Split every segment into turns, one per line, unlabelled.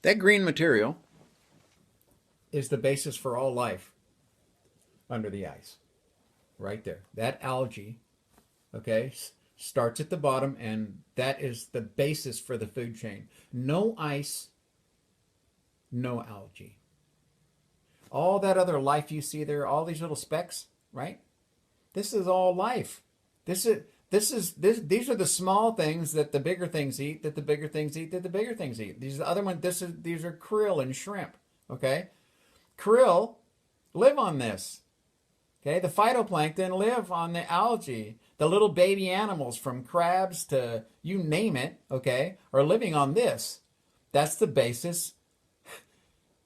That green material is the basis for all life under the ice, right there. That algae, okay, starts at the bottom, and that is the basis for the food chain. No ice, no algae. All that other life you see there, all these little specks, right? This is all life. These are the small things that the bigger things eat, that the bigger things eat, that the bigger things eat. These are the other ones. These are krill and shrimp. Okay, krill live on this. Okay, the phytoplankton live on the algae. The little baby animals from crabs to you name it, okay, are living on this. That's the basis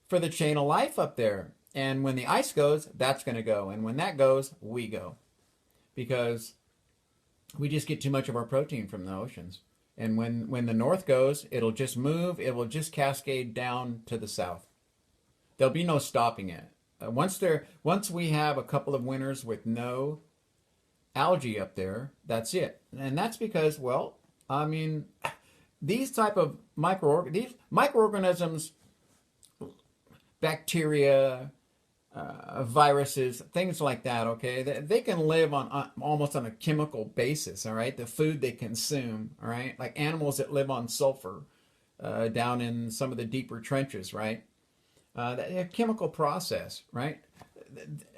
for the chain of life up there. And when the ice goes, that's going to go. And when that goes, we go. Because we just get too much of our protein from the oceans. And when the north goes, it'll just move. It will just cascade down to the south. There'll be no stopping it. Once we have a couple of winters with no algae up there, that's it. And that's because, well, I mean, these type of microorganisms, bacteria, viruses, things like that, okay, they can live on almost on a chemical basis, all right, the food they consume, all right, like animals that live on sulfur down in some of the deeper trenches, right, a chemical process, right,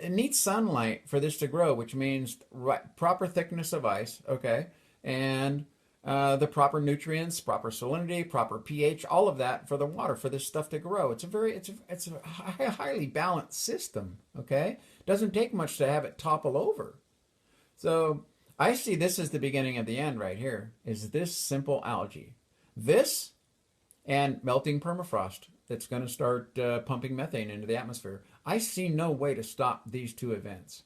it needs sunlight for this to grow, which means proper thickness of ice, okay, and the proper nutrients, proper salinity, proper pH, all of that for the water for this stuff to grow. It's a highly balanced system. Okay, doesn't take much to have it topple over. So I see this as the beginning of the end right here. Is this simple algae, this and melting permafrost that's going to start pumping methane into the atmosphere. I see no way to stop these two events.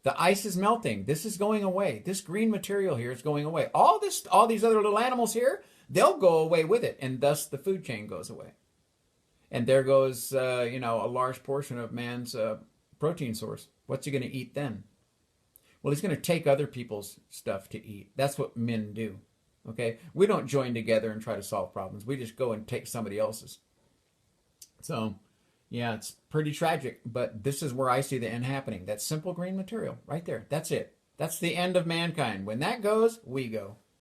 The ice is melting. This is going away. This green material here is going away. All these other little animals here, they'll go away with it, and thus the food chain goes away. And there goes, a large portion of man's protein source. What's he going to eat then? Well, he's going to take other people's stuff to eat. That's what men do. Okay, we don't join together and try to solve problems. We just go and take somebody else's. So, yeah, it's pretty tragic, but this is where I see the end happening. That simple green material right there. That's it. That's the end of mankind. When that goes, we go.